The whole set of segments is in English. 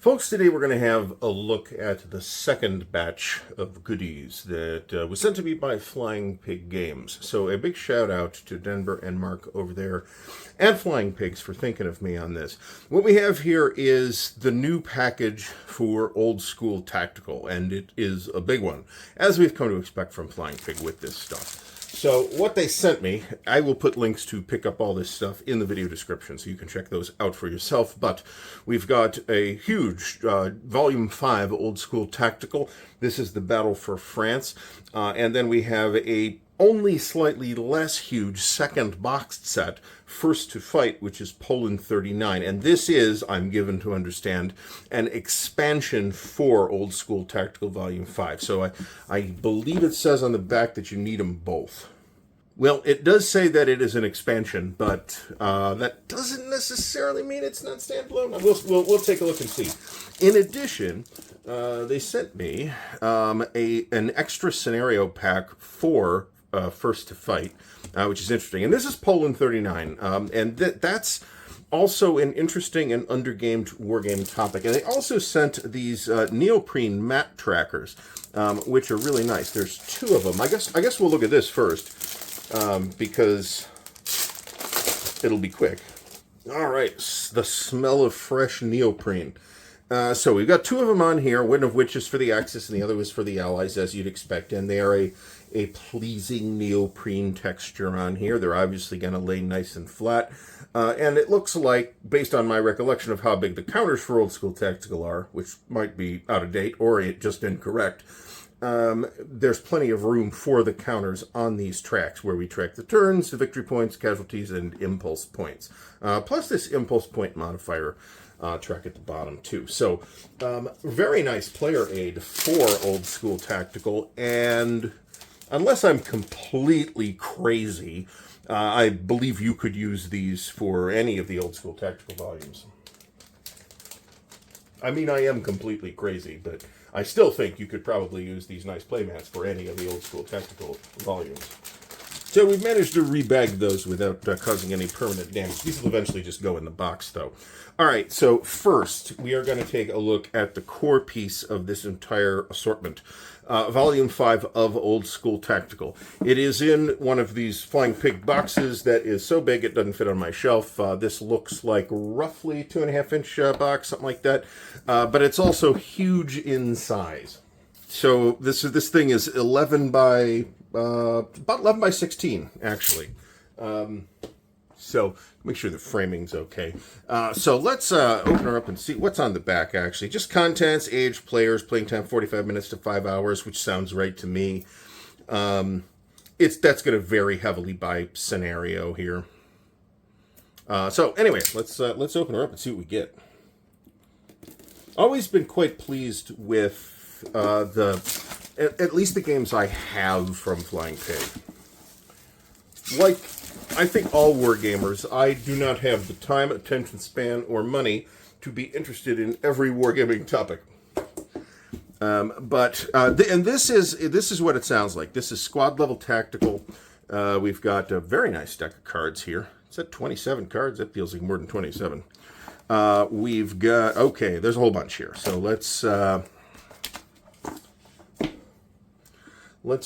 Folks, today we're going to have a look at the second batch of goodies that was sent to me by Flying Pig Games. So a big shout out to Denver and Mark over there and Flying Pigs for thinking of me on this. What we have here is the new package for Old School Tactical, and it is a big one, as we've come to expect from Flying Pig with this stuff. So what they sent me, I will put links to pick up all this stuff in the video description so you can check those out for yourself. But we've got a huge Volume 5 Old School Tactical. This is the Battle for France. And then we have a only slightly less huge second boxed set, First to Fight, which is Poland 39. And this is, I'm given to understand, an expansion for Old School Tactical Volume 5. So I believe it says on the back that you need them both. Well, it does say that it is an expansion, but that doesn't necessarily mean it's not standalone. We'll take a look and see. In addition, they sent me an extra scenario pack for First to Fight, which is interesting. And this is Poland 39, and that's also an interesting and undergamed wargame topic. And they also sent these neoprene map trackers, which are really nice. There's two of them. I guess we'll look at this first, because it'll be quick. All right, the smell of fresh neoprene. So we've got two of them on here, one of which is for the Axis and the other was for the Allies, as you'd expect. And they are a pleasing neoprene texture on here. They're obviously going to lay nice and flat. And it looks like, based on my recollection of how big the counters for Old School Tactical are, which might be out of date or just incorrect, there's plenty of room for the counters on these tracks where we track the turns, the victory points, casualties, and impulse points. Plus this impulse point modifier track at the bottom too. So very nice player aid for Old School Tactical, and unless I'm completely crazy, I believe you could use these for any of the Old School Tactical volumes. I mean, I am completely crazy, but I still think you could probably use these nice playmats for any of the Old School Tactical volumes. So we've managed to rebag those without causing any permanent damage. These will eventually just go in the box, though. All right, so first, we are going to take a look at the core piece of this entire assortment. Volume 5 of Old School Tactical. It is in one of these Flying Pig boxes that is so big it doesn't fit on my shelf. This looks like roughly 2.5-inch box, something like that. But it's also huge in size. So this thing is 11 by... about 11 by 16, actually. So make sure the framing's okay. So let's open her up and see what's on the back, actually. Just contents, age, players, playing time 45 minutes to 5 hours, which sounds right to me. That's going to vary heavily by scenario here. So anyway, let's open her up and see what we get. Always been quite pleased with at least the games I have from Flying Pig. Like, I think all wargamers, I do not have the time, attention span, or money to be interested in every wargaming topic. And this is what it sounds like. This is squad level tactical. We've got a very nice deck of cards here. It's at 27 cards. That feels like more than 27. We've got, okay, there's a whole bunch here. So let's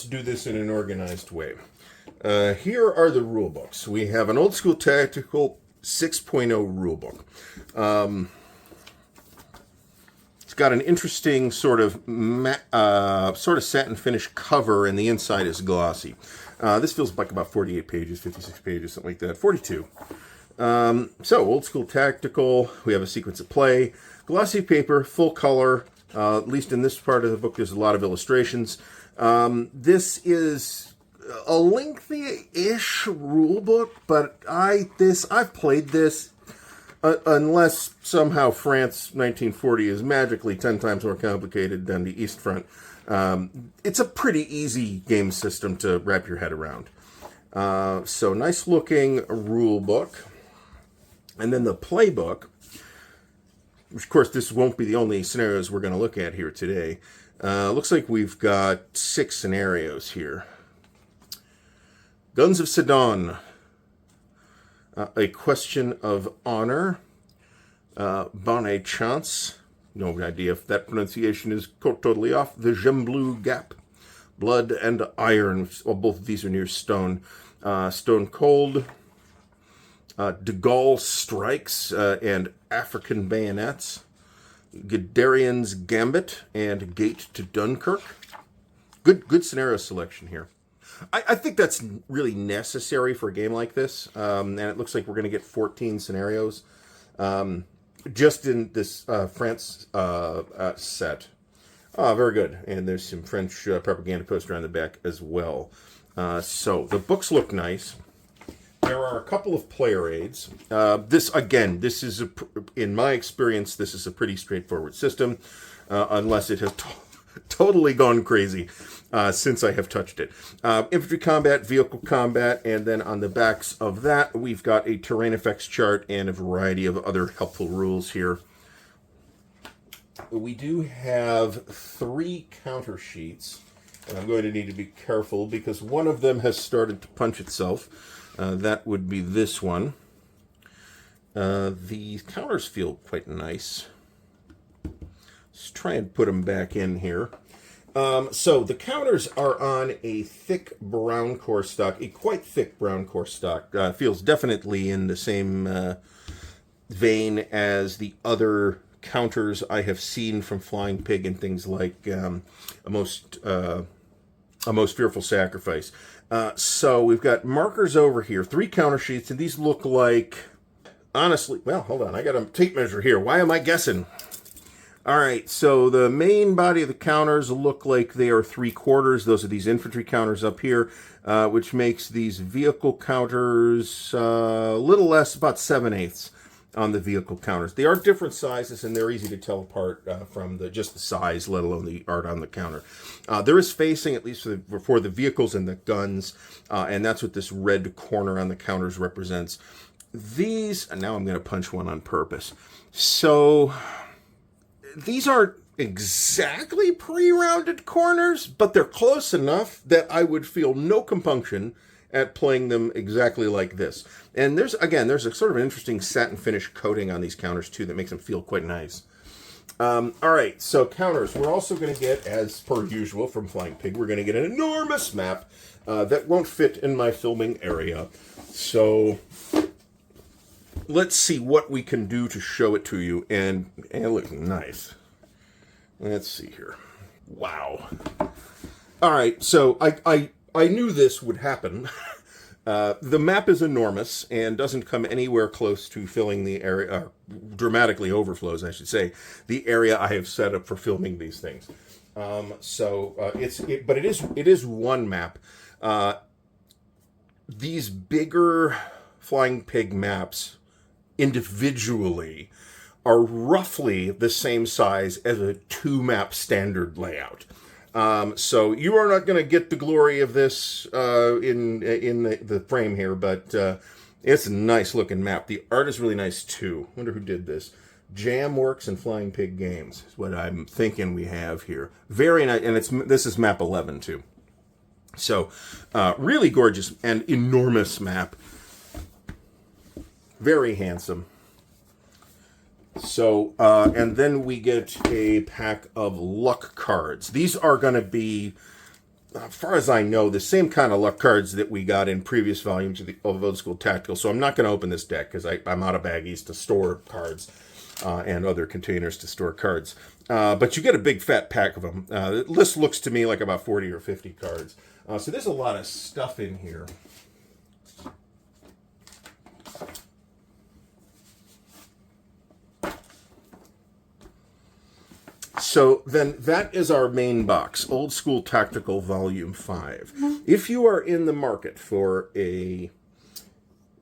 do this in an organized way. Here are the rule books. We have an Old School Tactical 6.0 rule book. It's got an interesting sort of satin finish cover, and the inside is glossy. This feels like about 48 pages, 56 pages, something like that. 42. So Old School Tactical. We have a sequence of play, glossy paper, full color. At least in this part of the book, there's a lot of illustrations. This is a lengthy-ish rule book, but I've played this unless somehow France 1940 is magically 10 times more complicated than the East Front. It's a pretty easy game system to wrap your head around. So nice-looking rule book. And then the playbook, which, of course, this won't be the only scenarios we're going to look at here today. Looks like we've got 6 scenarios here. Guns of Sedan, A Question of Honor, Bonne Chance, no idea if that pronunciation is totally off. The Gembloux Gap, Blood and Iron. Well, both of these are near Stone. Stone Cold, De Gaulle Strikes, and African Bayonets. Guderian's Gambit and Gate to Dunkirk. Good scenario selection here. I think that's really necessary for a game like this. And it looks like we're going to get 14 scenarios just in this France set. Very good. And there's some French propaganda poster on the back as well. So the books look nice. There are a couple of player aids. This is, in my experience, this is a pretty straightforward system, unless it has totally gone crazy since I have touched it. Infantry combat, vehicle combat, and then on the backs of that, we've got a terrain effects chart and a variety of other helpful rules here. We do have 3 counter sheets, and I'm going to need to be careful because one of them has started to punch itself. That would be this one. The counters feel quite nice. Let's try and put them back in here. So the counters are on a thick brown core stock, a quite thick brown core stock. Feels definitely in the same vein as the other counters I have seen from Flying Pig and things like A Most Fearful Sacrifice. So we've got markers over here, 3 counter sheets, and these look like, honestly, well, hold on, I got a tape measure here. Why am I guessing? All right, so the main body of the counters look like they are 3/4. Those are these infantry counters up here, which makes these vehicle counters a little less, about 7/8 on the vehicle counters. They are different sizes, and they're easy to tell apart from just the size, let alone the art on the counter. There is facing, at least for the vehicles and the guns, and that's what this red corner on the counters represents. These, and now I'm going to punch one on purpose. So these aren't exactly pre-rounded corners, but they're close enough that I would feel no compunction at playing them exactly like this. And there's a sort of an interesting satin finish coating on these counters too that makes them feel quite nice. All right, so counters. We're also going to get, as per usual from Flying Pig, we're going to get an enormous map that won't fit in my filming area. So let's see what we can do to show it to you. And it looks nice. Let's see here. Wow. All right, so I knew this would happen. The map is enormous and doesn't come anywhere close to filling the area, dramatically overflows, I should say, the area I have set up for filming these things. But it is one map. These bigger Flying Pig maps individually are roughly the same size as a 2-map standard layout. So you are not going to get the glory of this in the frame here, but it's a nice looking map. The art is really nice too. Wonder who did this. Jamworks and Flying Pig Games is what I'm thinking we have here. Very nice, and this is map 11 too. So really gorgeous and enormous map. Very handsome. So, and then we get a pack of luck cards. These are going to be, as far as I know, the same kind of luck cards that we got in previous volumes of Old School Tactical. So I'm not going to open this deck because I'm out of baggies to store cards and other containers to store cards. But you get a big fat pack of them. The list looks to me like about 40 or 50 cards. So there's a lot of stuff in here. So then that is our main box, Old School Tactical Volume 5. If you are in the market for a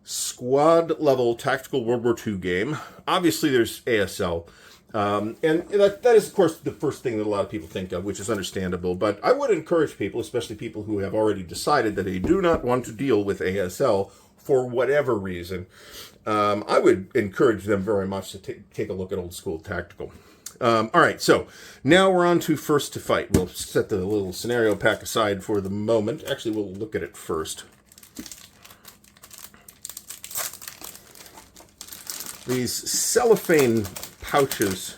squad-level tactical World War II game, obviously there's ASL. And that is, of course, the first thing that a lot of people think of, which is understandable. But I would encourage people, especially people who have already decided that they do not want to deal with ASL for whatever reason, I would encourage them very much to take a look at Old School Tactical. All right, so now we're on to First to Fight. We'll set the little scenario pack aside for the moment. Actually, we'll look at it first. These cellophane pouches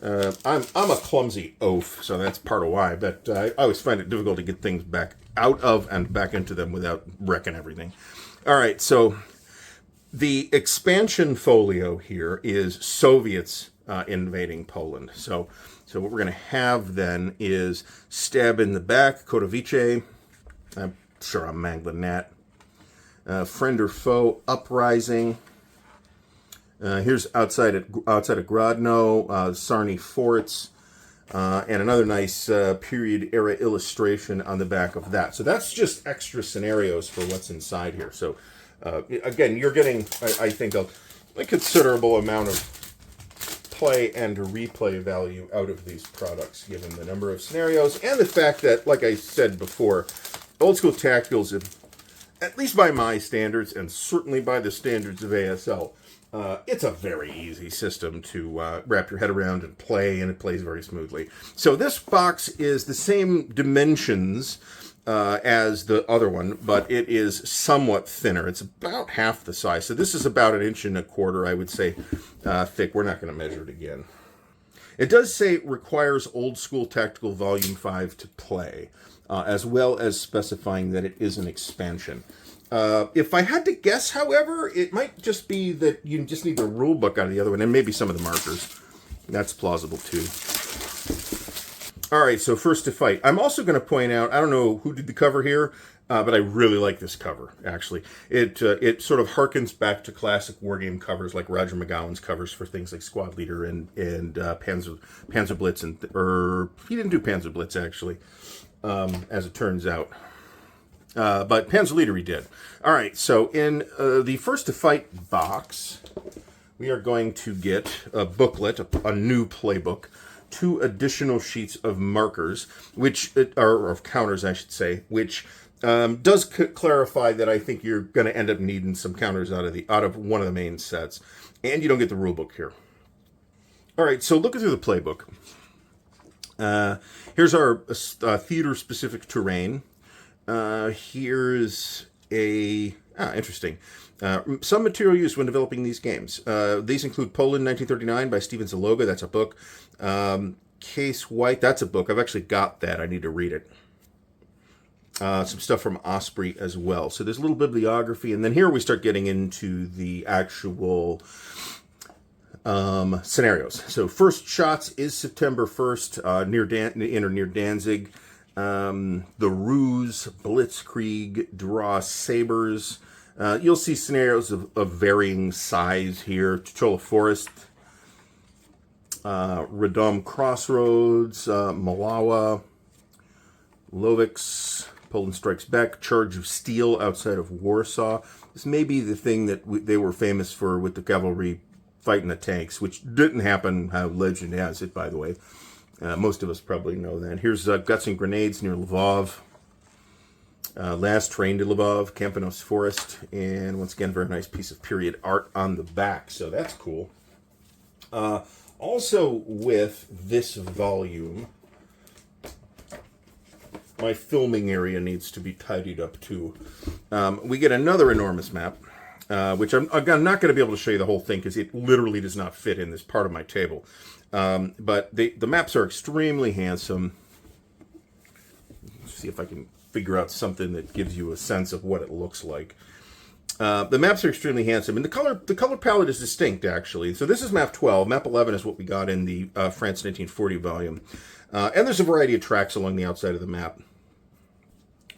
I'm a clumsy oaf, so that's part of why. But I always find it difficult to get things back out of and back into them without wrecking everything. All right, so the expansion folio here is Soviets invading Poland. So what we're going to have then is Stab in the Back, Kotowice. I'm sure I'm mangling that. Friend or Foe, Uprising. Here's outside of Grodno, Sarny Forts, and another nice period era illustration on the back of that. So that's just extra scenarios for what's inside here. So again, you're getting, I think, a considerable amount of play and replay value out of these products, given the number of scenarios and the fact that, like I said before, old school tacticals, at least by my standards and certainly by the standards of ASL, it's a very easy system to wrap your head around and play, and it plays very smoothly. So this box is the same dimensions as the other one, but it is somewhat thinner. It's about half the size. So this is about 1.25 inches, I would say, thick. We're not going to measure it again. It does say it requires Old School Tactical Volume 5 to play, as well as specifying that it is an expansion. If I had to guess, however, it might just be that you just need the rule book out of the other one, and maybe some of the markers. That's plausible, too. All right, so First to Fight. I'm also going to point out, I don't know who did the cover here, but I really like this cover, actually. It sort of harkens back to classic wargame covers, like Roger McGowan's covers for things like Squad Leader and Panzer Blitz, or he didn't do Panzer Blitz, actually, as it turns out. But Panzer Leader he did. All right, so in the First to Fight box, we are going to get a booklet, a new playbook, 2 additional sheets of markers, or of counters, I should say, which does clarify that I think you're going to end up needing some counters out of one of the main sets, and you don't get the rule book here. All right, so looking through the playbook, here's our theater-specific terrain. Here's interesting. Some material used when developing these games. These include Poland 1939 by Steven Zaloga. That's a book. Case White. That's a book. I've actually got that. I need to read it. Some stuff from Osprey as well. So there's a little bibliography. And then here we start getting into the actual scenarios. So First Shots is September 1st, near Danzig. The Ruse, Blitzkrieg, Draw Sabers. You'll see scenarios of varying size here. Tuchola Forest, Radom Crossroads, Malawa, Lovics, Poland Strikes Back, Charge of Steel outside of Warsaw. This may be the thing that they were famous for with the cavalry fighting the tanks, which didn't happen, how legend has it, by the way. Most of us probably know that. Here's Guts and Grenades near Lvov. Last Train to Lvov, Campanos Forest. And once again, very nice piece of period art on the back. So that's cool. Also with this volume, my filming area needs to be tidied up too. We get another enormous map, which I'm not going to be able to show you the whole thing because it literally does not fit in this part of my table. But the maps are extremely handsome. Let's see if I can figure out something that gives you a sense of what it looks like. The maps are extremely handsome, and the color palette is distinct, actually. So this is map 12. Map 11 is what we got in the France 1940 volume. And there's a variety of tracks along the outside of the map.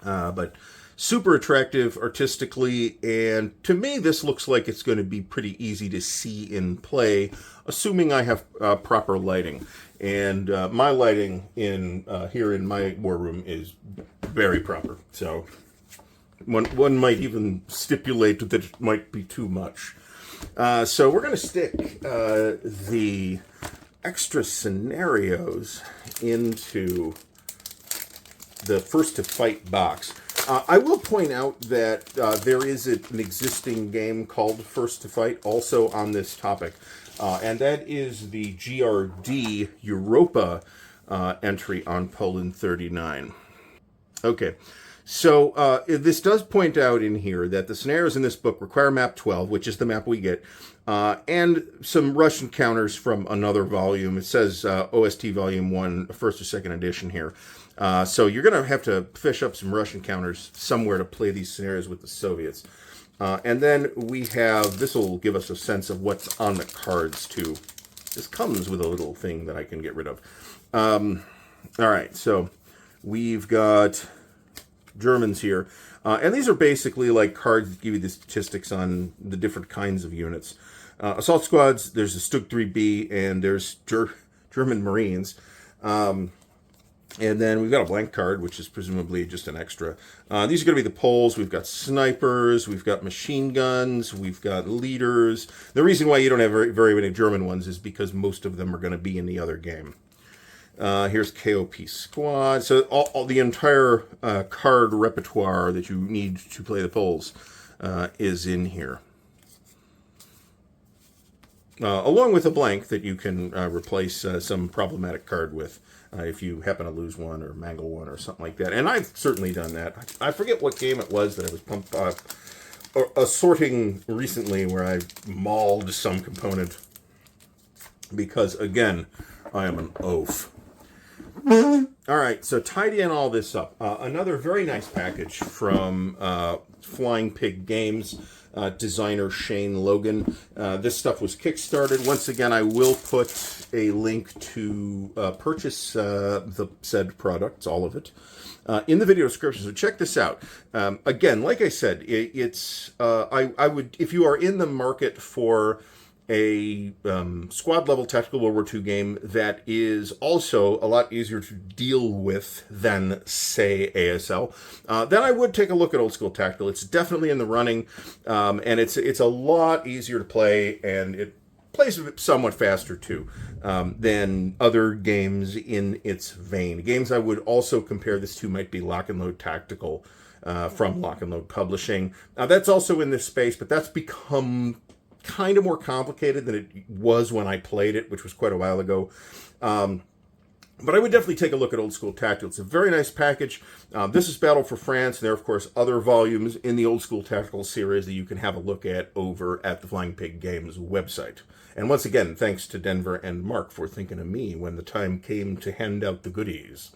But super attractive artistically, and to me this looks like it's going to be pretty easy to see in play, assuming I have proper lighting. And my lighting here in my war room is very proper, so one might even stipulate that it might be too much. So we're going to stick the extra scenarios into the First to Fight box. I will point out that there is an existing game called First to Fight also on this topic, and that is the GRD Europa entry on Poland 39. Okay, So this does point out in here that the scenarios in this book require map 12, which is the map we get, and some Russian counters from another volume. It says OST Volume 1, first or second edition here. So you're going to have to fish up some Russian counters somewhere to play these scenarios with the Soviets. And then we have, this will give us a sense of what's on the cards too. This comes with a little thing that I can get rid of. All right, so we've got Germans here. And these are basically like cards that give you the statistics on the different kinds of units. Assault squads, there's the Stug 3B, and there's German Marines. And then we've got a blank card, which is presumably just an extra. These are going to be the Poles. We've got snipers. We've got machine guns. We've got leaders. The reason why you don't have very many German ones is because most of them are going to be in the other game. Here's KOP Squad. So all the entire card repertoire that you need to play the Poles is in here. Along with a blank that you can replace some problematic card with. If you happen to lose one or mangle one or something like that. And I've certainly done that. I forget what game it was that I was pumped sorting recently where I mauled some component. Because, again, I am an oaf. All right, so tidying all this up. Another very nice package from Flying Pig Games. Designer Shane Logan. This stuff was kickstarted. Once again, I will put a link to purchase the said products, all of it, in the video description. So check this out. Again, like I said, it's I would, if you are in the market for a squad level tactical World War II game that is also a lot easier to deal with than, say, ASL, then I would take a look at Old School Tactical. It's definitely in the running, and it's a lot easier to play, and it plays somewhat faster too than other games in its vein. Games I would also compare this to might be Lock and Load Tactical from Lock and Load Publishing. Now that's also in this space, but that's become kind of more complicated than it was when I played it, which was quite a while ago. But I would definitely take a look at Old School Tactical. It's a very nice package. This is Battle for France. There are, of course, other volumes in the Old School Tactical series that you can have a look at over at the Flying Pig Games website. And once again, thanks to Denver and Mark for thinking of me when the time came to hand out the goodies.